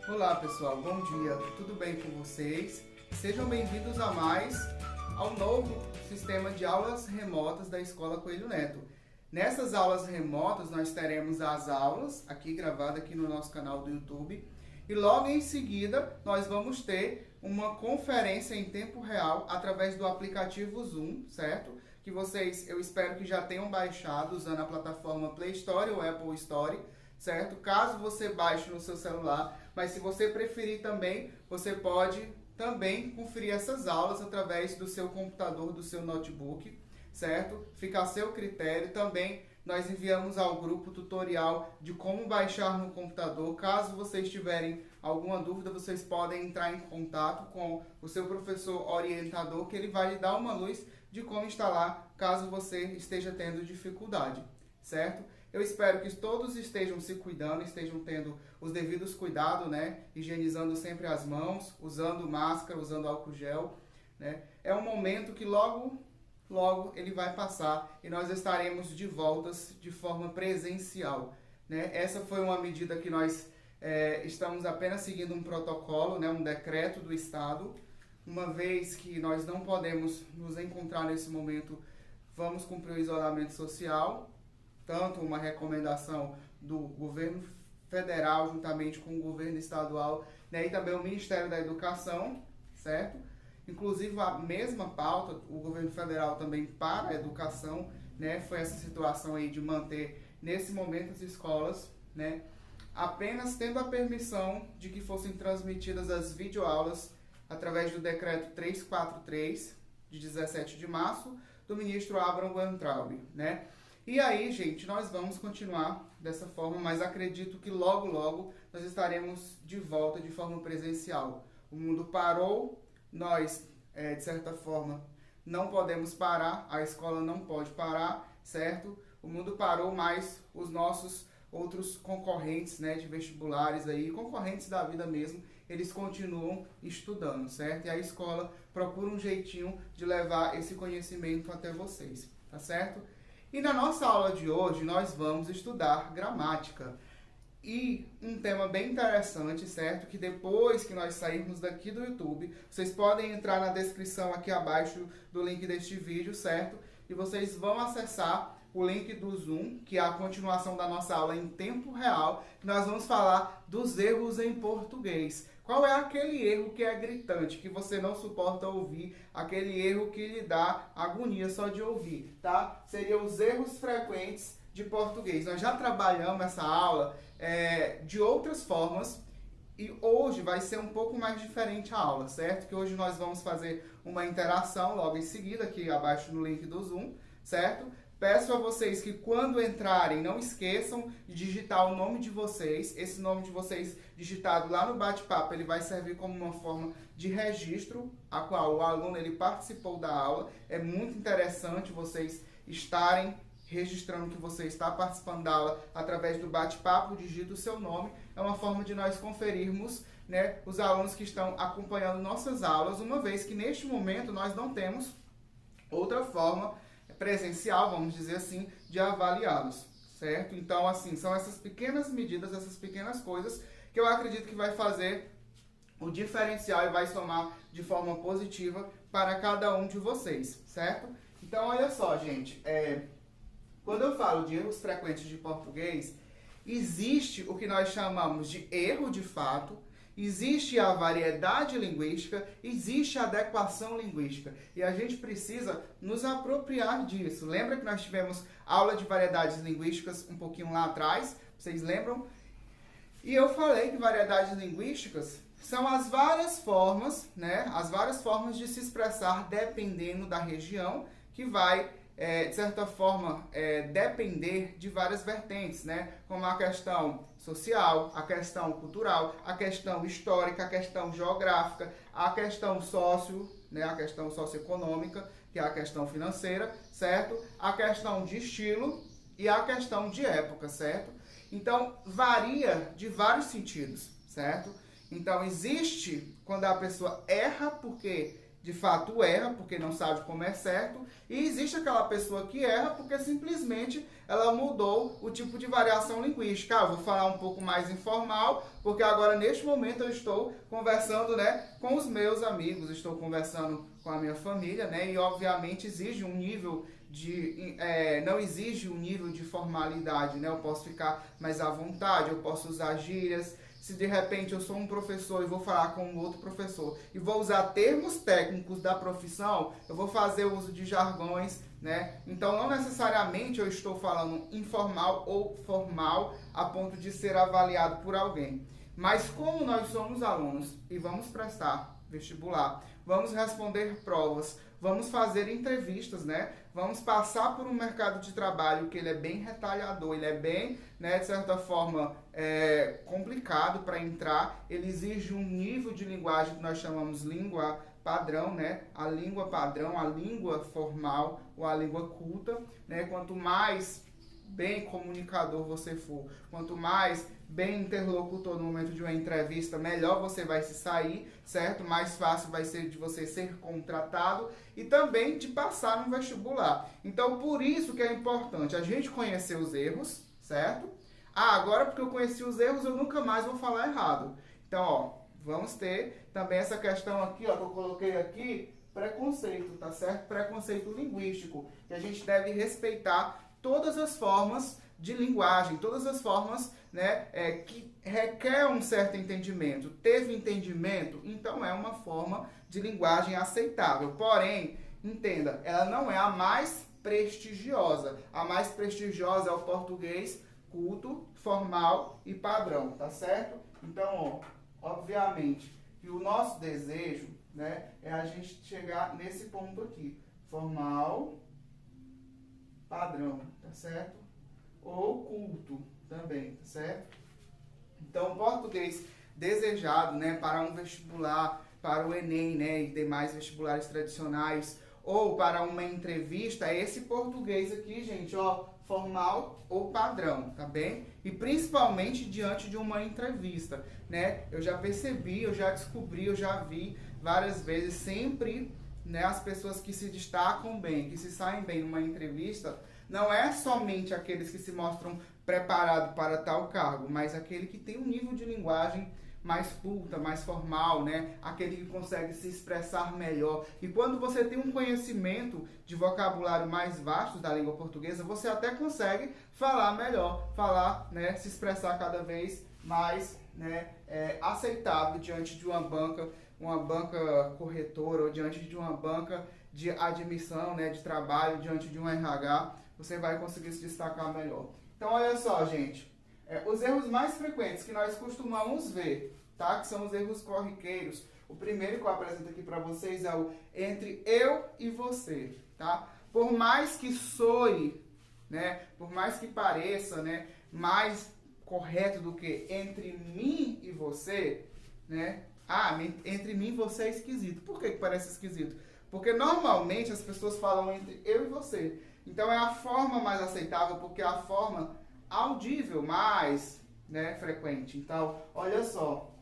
Olá pessoal, bom dia, tudo bem com vocês? Sejam bem-vindos a mais ao novo sistema de aulas remotas da Escola Coelho Neto. Nessas aulas remotas nós teremos as aulas aqui gravadas aqui no nosso canal do YouTube e logo em seguida nós vamos ter uma conferência em tempo real através do aplicativo Zoom, certo? Que vocês, eu espero que já tenham baixado usando a plataforma Play Store ou Apple Store, certo? Caso você baixe no seu celular, mas se você preferir também, você pode também conferir essas aulas através do seu computador, do seu notebook, certo? Fica a seu critério. Também nós enviamos ao grupo tutorial de como baixar no computador. Caso vocês tiverem alguma dúvida, vocês podem entrar em contato com o seu professor orientador, que ele vai lhe dar uma luz de como instalar, caso você esteja tendo dificuldade, certo? Eu espero que todos estejam se cuidando, estejam tendo os devidos cuidados, né? Higienizando sempre as mãos, usando máscara, usando álcool gel, né? É um momento que logo ele vai passar e nós estaremos de volta de forma presencial, né? Essa foi uma medida que nós estamos apenas seguindo um protocolo, né? Um decreto do Estado. Uma vez que nós não podemos nos encontrar nesse momento, vamos cumprir o isolamento social, tanto uma recomendação do governo federal juntamente com o governo estadual, né, e também o Ministério da Educação, certo? Inclusive a mesma pauta, o governo federal também para a educação, né, foi essa situação aí de manter nesse momento as escolas, né, apenas tendo a permissão de que fossem transmitidas as videoaulas através do decreto 343 de 17 de março do ministro Abraham Weintraub, né? E aí, gente, nós vamos continuar dessa forma, mas acredito que logo nós estaremos de volta de forma presencial. O mundo parou, nós, de certa forma, não podemos parar, a escola não pode parar, certo? O mundo parou, mas os nossos outros concorrentes, né, de vestibulares aí, concorrentes da vida mesmo, eles continuam estudando, certo? E a escola procura um jeitinho de levar esse conhecimento até vocês, tá certo? E na nossa aula de hoje nós vamos estudar gramática. E um tema bem interessante, certo? Que depois que nós sairmos daqui do YouTube, vocês podem entrar na descrição aqui abaixo do link deste vídeo, certo? E vocês vão acessar o link do Zoom, que é a continuação da nossa aula em tempo real, que nós vamos falar dos erros em português. Qual é aquele erro que é gritante, que você não suporta ouvir, aquele erro que lhe dá agonia só de ouvir, tá? Seriam os erros frequentes de português. Nós já trabalhamos essa aula de outras formas e hoje vai ser um pouco mais diferente a aula, certo? Que hoje nós vamos fazer uma interação logo em seguida, aqui abaixo no link do Zoom, certo? Peço a vocês que quando entrarem, não esqueçam de digitar o nome de vocês. Esse nome de vocês digitado lá no bate-papo, ele vai servir como uma forma de registro, a qual o aluno ele participou da aula. É muito interessante vocês estarem registrando que você está participando da aula através do bate-papo, digita o seu nome. É uma forma de nós conferirmos, né, os alunos que estão acompanhando nossas aulas, uma vez que neste momento nós não temos outra forma presencial, vamos dizer assim, de avaliá-los, certo? Então, assim, são essas pequenas medidas, essas pequenas coisas que eu acredito que vai fazer o diferencial e vai somar de forma positiva para cada um de vocês, certo? Então, olha só, gente, quando eu falo de erros frequentes de português, existe o que nós chamamos de erro de fato, existe a variedade linguística, existe a adequação linguística. E a gente precisa nos apropriar disso. Lembra que nós tivemos aula de variedades linguísticas um pouquinho lá atrás? Vocês lembram? E eu falei que variedades linguísticas são as várias formas, né? As várias formas de se expressar dependendo da região, que vai de certa forma, depender de várias vertentes, né? Como a questão social, a questão cultural, a questão histórica, a questão geográfica, a questão né? A questão socioeconômica, que é a questão financeira, certo? A questão de estilo e a questão de época, certo? Então, varia de vários sentidos, certo? Então, existe quando a pessoa erra porque de fato erra porque não sabe como é certo, e existe aquela pessoa que erra porque simplesmente ela mudou o tipo de variação linguística. Eu vou falar um pouco mais informal, porque agora neste momento eu estou conversando, né, com os meus amigos, estou conversando com a minha família, né, e obviamente exige um nível não exige um nível de formalidade, né? Eu posso ficar mais à vontade, eu posso usar gírias. Se de repente eu sou um professor e vou falar com um outro professor e vou usar termos técnicos da profissão, eu vou fazer uso de jargões, né? Então não necessariamente eu estou falando informal ou formal a ponto de ser avaliado por alguém. Mas como nós somos alunos e vamos prestar vestibular, vamos responder provas, vamos fazer entrevistas, né? Vamos passar por um mercado de trabalho que ele é bem retalhador, ele é bem, né, de certa forma, complicado para entrar. Ele exige um nível de linguagem que nós chamamos língua padrão, né? A língua padrão, a língua formal ou a língua culta, né? Quanto mais bem comunicador você for, quanto mais bem interlocutor no momento de uma entrevista, melhor você vai se sair, certo? Mais fácil vai ser de você ser contratado e também de passar no vestibular. Então, por isso que é importante a gente conhecer os erros, certo? Agora porque eu conheci os erros, eu nunca mais vou falar errado. Então, ó, vamos ter também essa questão aqui, ó, que eu coloquei aqui, preconceito, tá certo? Preconceito linguístico, que a gente deve respeitar todas as formas de linguagem, todas as formas, né, que requer um certo entendimento. Teve entendimento? Então é uma forma de linguagem aceitável. Porém, entenda, ela não é a mais prestigiosa. A mais prestigiosa é o português culto, formal e padrão, tá certo? Então, ó, obviamente, que o nosso desejo, né, é a gente chegar nesse ponto aqui. Formal, padrão, tá certo? Ou culto também, tá certo? Então, português desejado, né, para um vestibular, para o Enem, né, e demais vestibulares tradicionais, ou para uma entrevista, é esse português aqui, gente, ó, formal ou padrão, tá bem? E principalmente diante de uma entrevista, né? Eu já percebi, eu já descobri, eu já vi várias vezes, sempre, né, as pessoas que se destacam bem, que se saem bem numa entrevista, não é somente aqueles que se mostram preparados para tal cargo, mas aquele que tem um nível de linguagem mais culta, mais formal, né? Aquele que consegue se expressar melhor. E quando você tem um conhecimento de vocabulário mais vasto da língua portuguesa, você até consegue falar melhor, falar, né, se expressar cada vez mais, né, aceitável diante de uma banca corretora ou diante de uma banca de admissão, né, de trabalho, diante de um RH, você vai conseguir se destacar melhor. Então, olha só, gente, os erros mais frequentes que nós costumamos ver, tá? Que são os erros corriqueiros. O primeiro que eu apresento aqui para vocês é o entre eu e você, tá? Por mais que soe, né, por mais que pareça, né, mais correto do que entre mim e você, né? Entre mim e você é esquisito. Por que parece esquisito? Porque normalmente as pessoas falam entre eu e você. Então é a forma mais aceitável, porque é a forma audível mais, né, frequente. Então, olha só.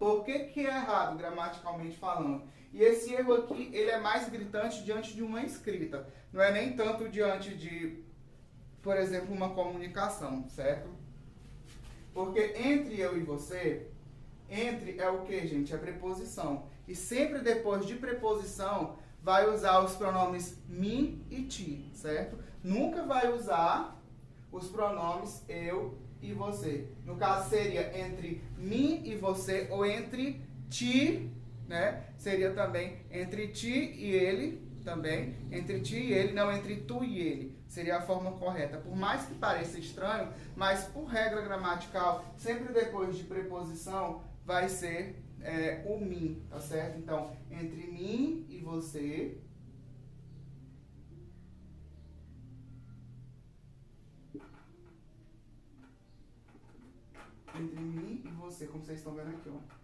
Por que é errado gramaticalmente falando? E esse erro aqui, ele é mais gritante diante de uma escrita. Não é nem tanto diante de, por exemplo, uma comunicação, certo? Porque entre eu e você, entre é o que, gente? É preposição. E sempre depois de preposição, vai usar os pronomes mim e ti, certo? Nunca vai usar os pronomes eu e você. No caso, seria entre mim e você, ou entre ti, né? Seria também entre ti e ele, também. Entre ti e ele, não entre tu e ele. Seria a forma correta. Por mais que pareça estranho, mas por regra gramatical, sempre depois de preposição, vai ser o mim, tá certo? Então, entre mim e você, entre mim e você, como vocês estão vendo aqui, ó.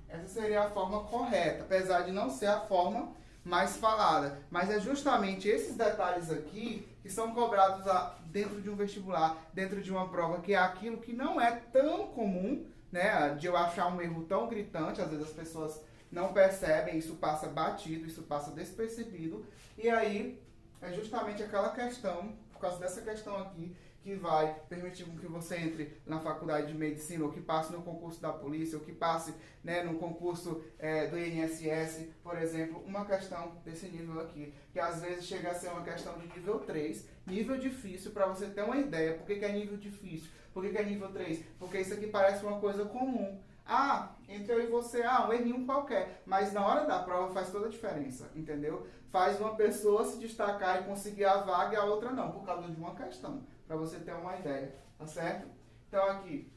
Essa seria a forma correta, apesar de não ser a forma mais falada. Mas é justamente esses detalhes aqui que são cobrados dentro de um vestibular, dentro de uma prova, que é aquilo que não é tão comum, né, de eu achar um erro tão gritante, às vezes as pessoas não percebem, isso passa batido, isso passa despercebido, e aí é justamente aquela questão, por causa dessa questão aqui, que vai permitir que você entre na faculdade de medicina, ou que passe no concurso da polícia, ou que passe, né, no concurso do INSS, por exemplo, uma questão desse nível aqui, que às vezes chega a ser uma questão de nível 3, nível difícil, para você ter uma ideia. Por que é nível difícil? Por que é nível 3? Porque isso aqui parece uma coisa comum. Ah, entre eu e você, um errinho qualquer. Mas na hora da prova faz toda a diferença, entendeu? Faz uma pessoa se destacar e conseguir a vaga e a outra não, por causa de uma questão. Para você ter uma ideia, tá certo? Então aqui,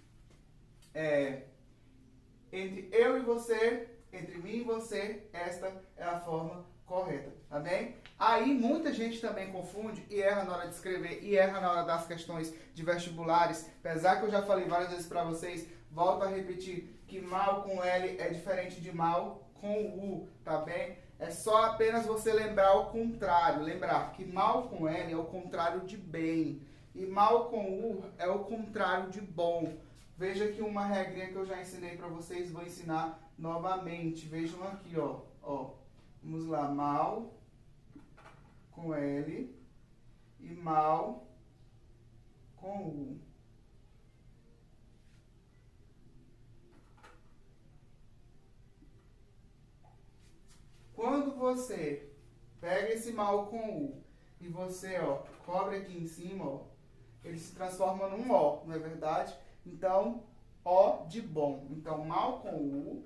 entre eu e você, entre mim e você, esta é a forma correta, tá bem? Aí muita gente também confunde e erra na hora de escrever e erra na hora das questões de vestibulares. Apesar que eu já falei várias vezes para vocês, volto a repetir que mal com L é diferente de mal com U, tá bem? É só apenas você lembrar o contrário. Lembrar que mal com L é o contrário de bem. E mal com U é o contrário de bom. Veja aqui uma regrinha que eu já ensinei para vocês, vou ensinar novamente. Vejam aqui, ó. Vamos lá, mal com L e mal com U. Quando você pega esse mal com U e você, cobre aqui em cima, ele se transforma num O, não é verdade? Então, O de bom. Então, mal com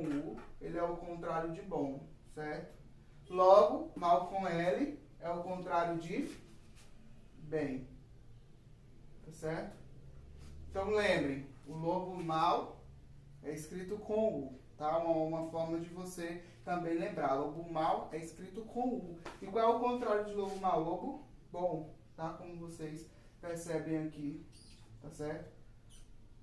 U, ele é o contrário de bom, certo? Logo, mal com L é o contrário de bem, tá certo? Então, lembrem, o lobo mal é escrito com U, tá? Uma forma de você também lembrar. Lobo mal é escrito com U. E qual é o contrário de lobo mal? Lobo bom, tá? Como vocês percebem aqui, tá certo?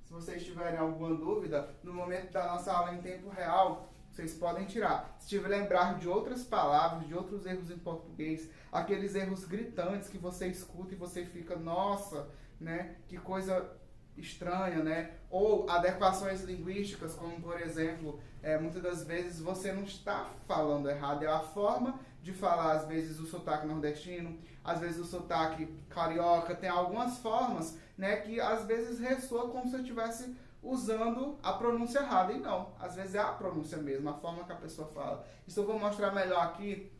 Se vocês tiverem alguma dúvida, no momento da nossa aula em tempo real, vocês podem tirar. Se tiver lembrar de outras palavras, de outros erros em português, aqueles erros gritantes que você escuta e você fica, nossa, né? Que coisa estranha, né? Ou adequações linguísticas, como por exemplo, muitas das vezes você não está falando errado, é a forma de falar, às vezes o sotaque nordestino, às vezes o sotaque carioca, tem algumas formas, né, que às vezes ressoa como se eu estivesse usando a pronúncia errada, e não, às vezes é a pronúncia mesmo, a forma que a pessoa fala. Isso eu vou mostrar melhor aqui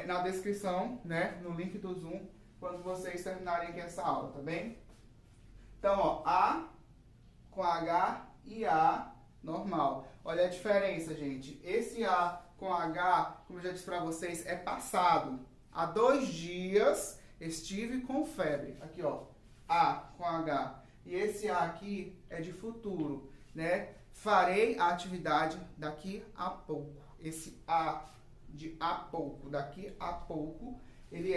na descrição, né, no link do Zoom, quando vocês terminarem aqui essa aula, tá bem? Então, A com H e A normal. Olha a diferença, gente. Esse A com H, como eu já disse para vocês, é passado. Há 2 dias estive com febre. Aqui, ó. A com H. E esse A aqui é de futuro, né? Farei a atividade daqui a pouco. Esse A de a pouco, daqui a pouco, ele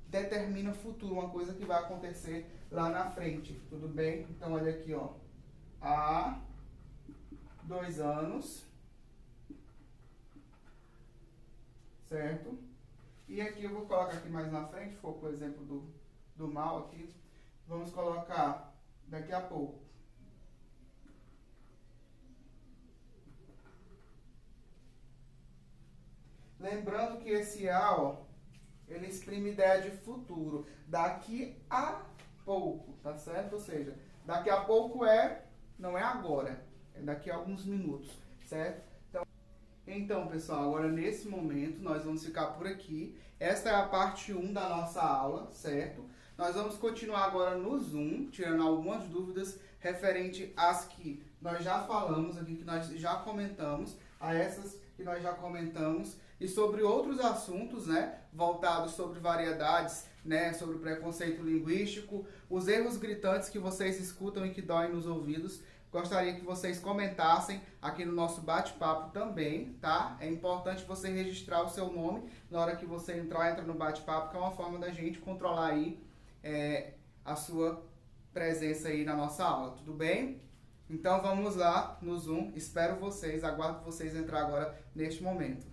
determina o futuro, uma coisa que vai acontecer lá na frente, tudo bem? Então, olha aqui, ó. Há 2 anos, certo? E aqui eu vou colocar aqui mais na frente, ficou por exemplo do mal aqui. Vamos colocar daqui a pouco. Lembrando que esse A, ele exprime ideia de futuro. Daqui a pouco, tá certo? Ou seja, daqui a pouco não é agora, é daqui a alguns minutos, certo? Então, pessoal, agora nesse momento nós vamos ficar por aqui. Esta é a parte 1 da nossa aula, certo? Nós vamos continuar agora no Zoom, tirando algumas dúvidas referente às que nós já falamos aqui, que nós já comentamos, a essas que nós já comentamos, e sobre outros assuntos, né, voltados sobre variedades, né, sobre preconceito linguístico, os erros gritantes que vocês escutam e que doem nos ouvidos. Gostaria que vocês comentassem aqui no nosso bate-papo também, tá? É importante você registrar o seu nome na hora que você entra no bate-papo, que é uma forma da gente controlar aí a sua presença aí na nossa aula, tudo bem? Então vamos lá no Zoom, espero vocês, aguardo vocês entrar agora neste momento.